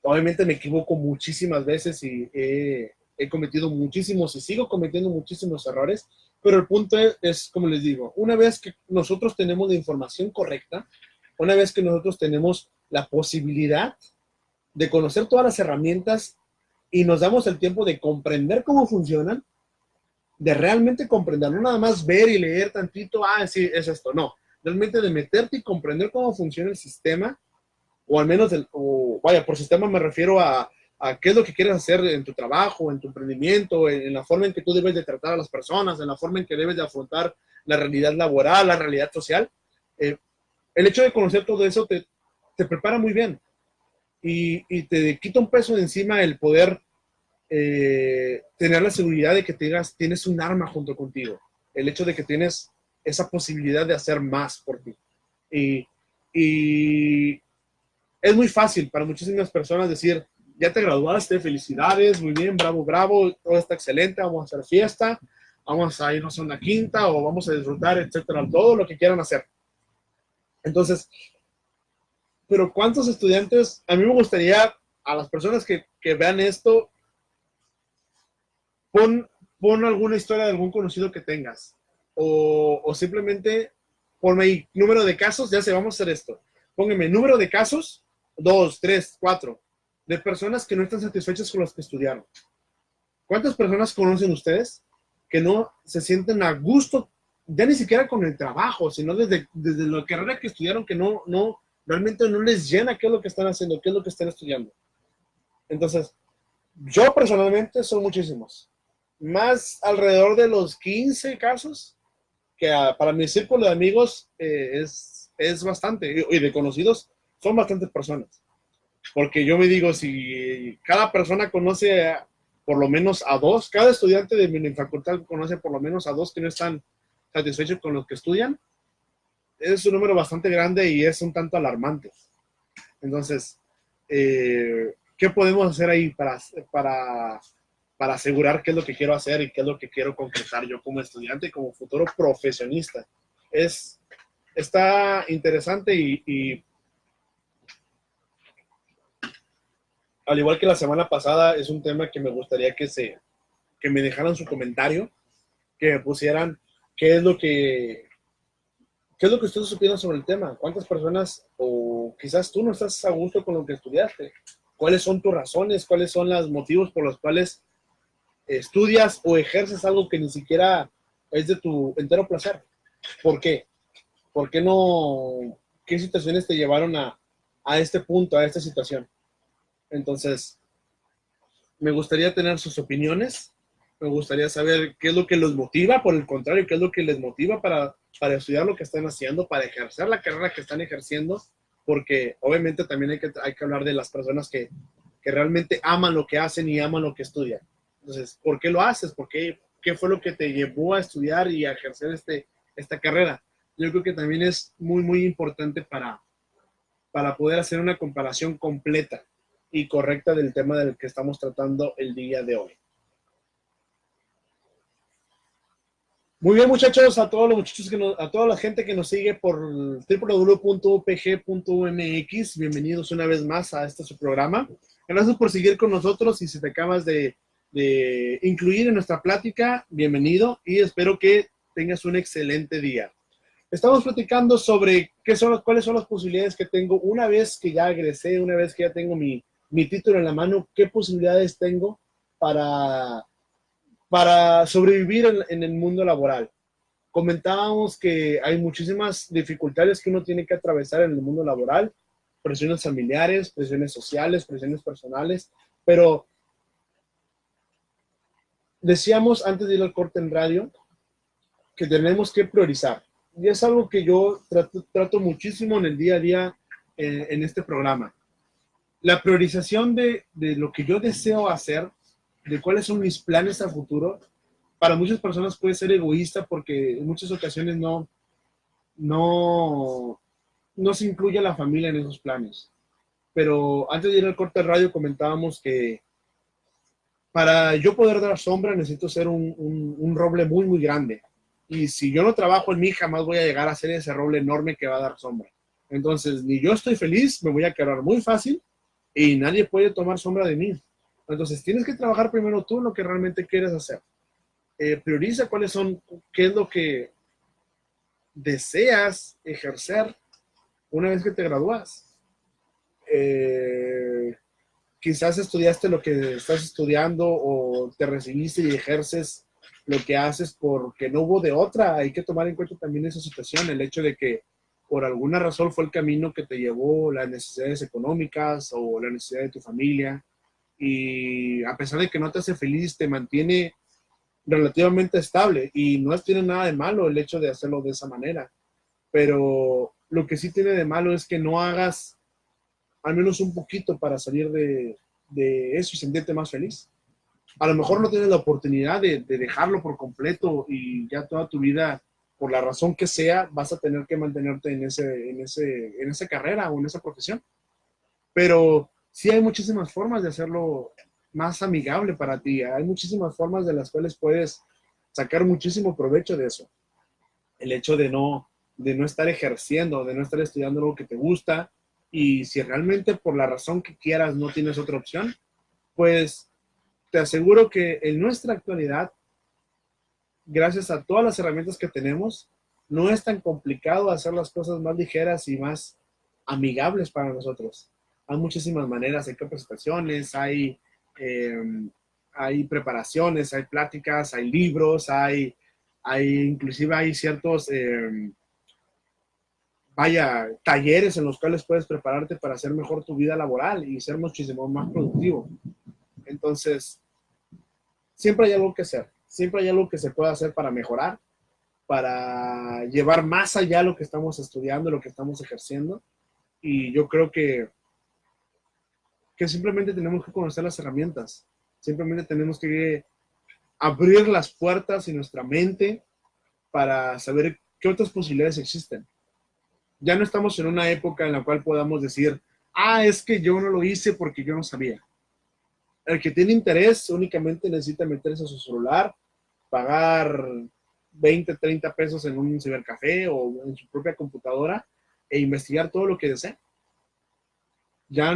Obviamente me equivoco muchísimas veces y he cometido muchísimos y sigo cometiendo muchísimos errores, pero el punto es, como les digo, una vez que nosotros tenemos la información correcta, una vez que nosotros tenemos la posibilidad de conocer todas las herramientas y nos damos el tiempo de comprender cómo funcionan, de realmente comprender, no nada más ver y leer tantito, sí, es esto, no, realmente de meterte y comprender cómo funciona el sistema, o al menos, por sistema me refiero a qué es lo que quieres hacer en tu trabajo, en tu emprendimiento, en la forma en que tú debes de tratar a las personas, en la forma en que debes de afrontar la realidad laboral, la realidad social. El hecho de conocer todo eso te prepara muy bien y te quita un peso de encima el poder tener la seguridad de que tienes un arma junto contigo. El hecho de que tienes esa posibilidad de hacer más por ti. Y es muy fácil para muchísimas personas decir, ya te graduaste, felicidades, muy bien, bravo, bravo, todo está excelente, vamos a hacer fiesta, vamos a irnos a una quinta o vamos a disfrutar, etcétera, todo lo que quieran hacer. Entonces, pero ¿cuántos estudiantes? A mí me gustaría, a las personas que vean esto, pon alguna historia de algún conocido que tengas. O simplemente ponme ahí número de casos, ya sé, vamos a hacer esto. Póngame número de casos, 2, 3, 4, de personas que no están satisfechas con los que estudiaron. ¿Cuántas personas conocen ustedes que no se sienten a gusto, ya ni siquiera con el trabajo, sino desde la carrera que estudiaron, que realmente no les llena qué es lo que están haciendo, qué es lo que están estudiando? Entonces, yo personalmente son muchísimos. Más alrededor de los 15 casos, que para mi círculo de amigos es bastante, y de conocidos son bastantes personas. Porque yo me digo, si cada persona conoce por lo menos a dos, cada estudiante de mi facultad conoce por lo menos a dos que no están satisfechos con los que estudian, es un número bastante grande y es un tanto alarmante. Entonces, ¿qué podemos hacer ahí para asegurar qué es lo que quiero hacer y qué es lo que quiero concretar yo como estudiante y como futuro profesionista? Está interesante y al igual que la semana pasada, es un tema que me gustaría que me dejaran su comentario, que me pusieran qué es lo que ustedes opinan sobre el tema. ¿Cuántas personas, o quizás tú no estás a gusto con lo que estudiaste? ¿Cuáles son tus razones? ¿Cuáles son los motivos por los cuales estudias o ejerces algo que ni siquiera es de tu entero placer? ¿Por qué? ¿Por qué no? ¿Qué situaciones te llevaron a este punto, a esta situación? Entonces, me gustaría tener sus opiniones, me gustaría saber qué es lo que los motiva, por el contrario, qué es lo que les motiva para estudiar lo que están haciendo, para ejercer la carrera que están ejerciendo, porque obviamente también hay que hablar de las personas que realmente aman lo que hacen y aman lo que estudian. Entonces, ¿por qué lo haces? ¿Qué fue lo que te llevó a estudiar y a ejercer esta carrera? Yo creo que también es muy, muy importante para poder hacer una comparación completa y correcta del tema del que estamos tratando el día de hoy. Muy bien, muchachos, a todos los muchachos a toda la gente que nos sigue por www.upg.mx, bienvenidos una vez más a este su programa. Gracias por seguir con nosotros y si te acabas de incluir en nuestra plática, bienvenido y espero que tengas un excelente día. Estamos platicando sobre cuáles son las posibilidades que tengo una vez que ya egresé, una vez que ya tengo mi título en la mano, qué posibilidades tengo para sobrevivir en el mundo laboral. Comentábamos que hay muchísimas dificultades que uno tiene que atravesar en el mundo laboral, presiones familiares, presiones sociales, presiones personales, pero decíamos antes de ir al corte en radio que tenemos que priorizar. Y es algo que yo trato muchísimo en el día a día en este programa. La priorización de lo que yo deseo hacer, de cuáles son mis planes a futuro, para muchas personas puede ser egoísta porque en muchas ocasiones no se incluye a la familia en esos planes. Pero antes de ir al corte de radio comentábamos que para yo poder dar sombra necesito ser un roble muy, muy grande. Y si yo no trabajo en mí, jamás voy a llegar a ser ese roble enorme que va a dar sombra. Entonces, ni yo estoy feliz, me voy a quedar muy fácil y nadie puede tomar sombra de mí. Entonces, tienes que trabajar primero tú en lo que realmente quieres hacer. Prioriza qué es lo que deseas ejercer una vez que te gradúas. Quizás estudiaste lo que estás estudiando o te recibiste y ejerces lo que haces porque no hubo de otra. Hay que tomar en cuenta también esa situación, el hecho de que por alguna razón fue el camino que te llevó las necesidades económicas o la necesidad de tu familia, y a pesar de que no te hace feliz, te mantiene relativamente estable y no tiene nada de malo el hecho de hacerlo de esa manera, pero lo que sí tiene de malo es que no hagas al menos un poquito para salir de eso y sentirte más feliz. A lo mejor no tienes la oportunidad de dejarlo por completo y ya toda tu vida, por la razón que sea, vas a tener que mantenerte en esa carrera o en esa profesión. Pero sí hay muchísimas formas de hacerlo más amigable para ti. Hay muchísimas formas de las cuales puedes sacar muchísimo provecho de eso. El hecho de no estar ejerciendo, de no estar estudiando algo que te gusta, y si realmente por la razón que quieras no tienes otra opción, pues te aseguro que en nuestra actualidad, gracias a todas las herramientas que tenemos, no es tan complicado hacer las cosas más ligeras y más amigables para nosotros. Hay muchísimas maneras, hay capacitaciones, hay preparaciones, hay pláticas, hay libros, inclusive hay ciertos, talleres en los cuales puedes prepararte para hacer mejor tu vida laboral y ser muchísimo más productivo. Entonces, siempre hay algo que hacer, siempre hay algo que se puede hacer para mejorar, para llevar más allá lo que estamos estudiando, lo que estamos ejerciendo. Y yo creo que simplemente tenemos que conocer las herramientas, simplemente tenemos que abrir las puertas en nuestra mente para saber qué otras posibilidades existen. Ya no estamos en una época en la cual podamos decir, es que yo no lo hice porque yo no sabía. El que tiene interés únicamente necesita meterse a su celular, pagar 20, 30 pesos en un cibercafé o en su propia computadora e investigar todo lo que desee. Ya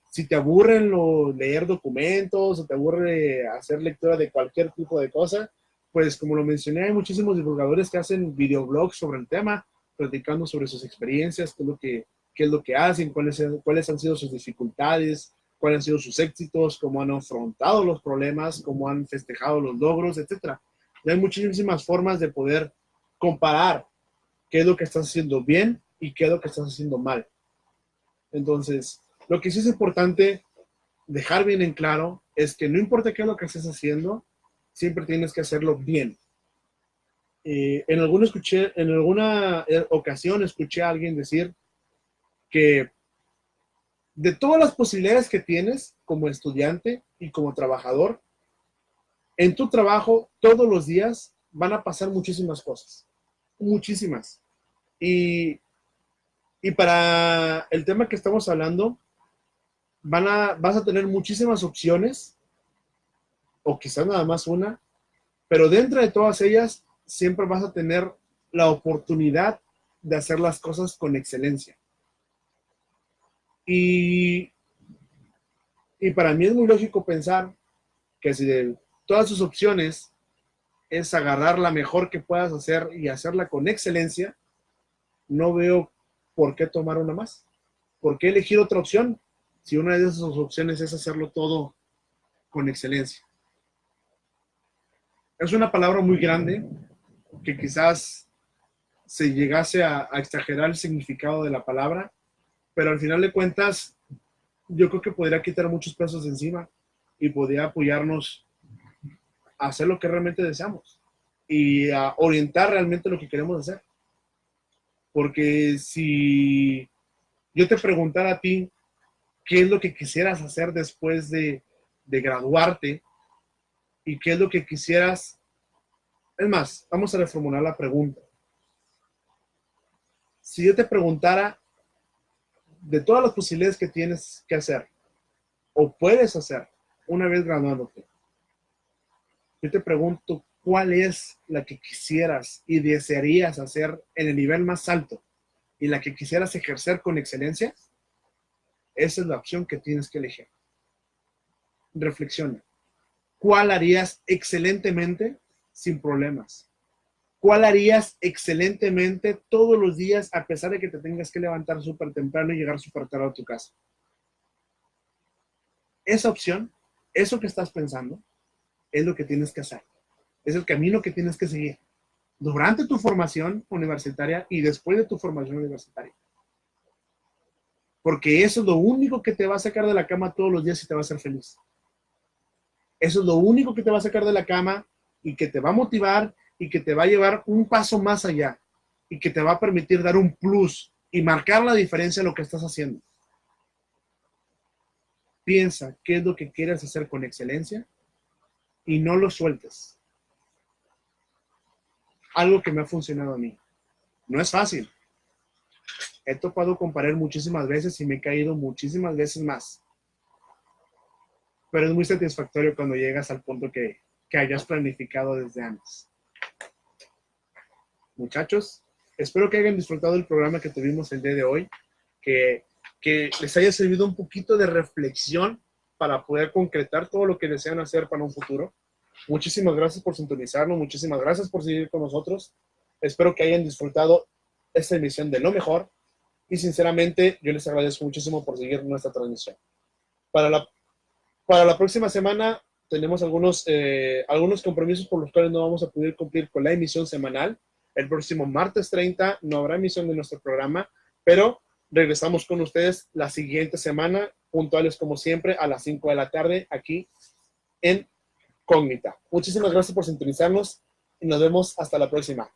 si te aburren leer documentos o te aburre hacer lectura de cualquier tipo de cosa, pues como lo mencioné, hay muchísimos divulgadores que hacen videoblogs sobre el tema, platicando sobre sus experiencias, qué es lo que hacen, cuáles han sido sus dificultades, cuáles han sido sus éxitos, cómo han afrontado los problemas, cómo han festejado los logros, etc. Y hay muchísimas formas de poder comparar qué es lo que estás haciendo bien y qué es lo que estás haciendo mal. Entonces, lo que sí es importante dejar bien en claro es que no importa qué es lo que estés haciendo, siempre tienes que hacerlo bien. En alguna ocasión escuché a alguien decir que de todas las posibilidades que tienes como estudiante y como trabajador, en tu trabajo todos los días van a pasar muchísimas cosas, muchísimas. Y para el tema que estamos hablando, vas a tener muchísimas opciones, o quizás nada más una, pero dentro de todas ellas siempre vas a tener la oportunidad de hacer las cosas con excelencia. Y para mí es muy lógico pensar que si de todas sus opciones es agarrar la mejor que puedas hacer y hacerla con excelencia, no veo por qué tomar una más. ¿Por qué elegir otra opción si una de esas opciones es hacerlo todo con excelencia? Es una palabra muy grande que quizás se llegase a exagerar el significado de la palabra, pero al final de cuentas yo creo que podría quitar muchos pesos de encima y podría apoyarnos a hacer lo que realmente deseamos y a orientar realmente lo que queremos hacer. Porque si yo te preguntara a ti qué es lo que quisieras hacer después de graduarte y qué es lo que quisieras, es más, vamos a reformular la pregunta. Si yo te preguntara de todas las posibilidades que tienes que hacer o puedes hacer una vez graduándote, yo te pregunto cuál es la que quisieras y desearías hacer en el nivel más alto y la que quisieras ejercer con excelencia, esa es la opción que tienes que elegir. Reflexiona. ¿Cuál harías excelentemente sin problemas? ¿Cuál harías excelentemente todos los días a pesar de que te tengas que levantar súper temprano y llegar súper tarde a tu casa? Esa opción, eso que estás pensando, es lo que tienes que hacer. Es el camino que tienes que seguir durante tu formación universitaria y después de tu formación universitaria. Porque eso es lo único que te va a sacar de la cama todos los días y te va a hacer feliz. Eso es lo único que te va a sacar de la cama y que te va a motivar y que te va a llevar un paso más allá y que te va a permitir dar un plus y marcar la diferencia en lo que estás haciendo. Piensa qué es lo que quieres hacer con excelencia y no lo sueltes. Algo que me ha funcionado a mí. No es fácil. He topado con pared muchísimas veces y me he caído muchísimas veces más. Pero es muy satisfactorio cuando llegas al punto que hayas planificado desde antes. Muchachos, espero que hayan disfrutado el programa que tuvimos el día de hoy, que les haya servido un poquito de reflexión para poder concretar todo lo que desean hacer para un futuro. Muchísimas gracias por sintonizarnos, muchísimas gracias por seguir con nosotros. Espero que hayan disfrutado esta emisión de lo mejor y sinceramente yo les agradezco muchísimo por seguir nuestra transmisión. Para la próxima semana tenemos algunos compromisos por los cuales no vamos a poder cumplir con la emisión semanal. El próximo martes 30 no habrá emisión de nuestro programa, pero regresamos con ustedes la siguiente semana, puntuales como siempre, a las 5 de la tarde, aquí en Cógnita. Muchísimas gracias por sintonizarnos y nos vemos hasta la próxima.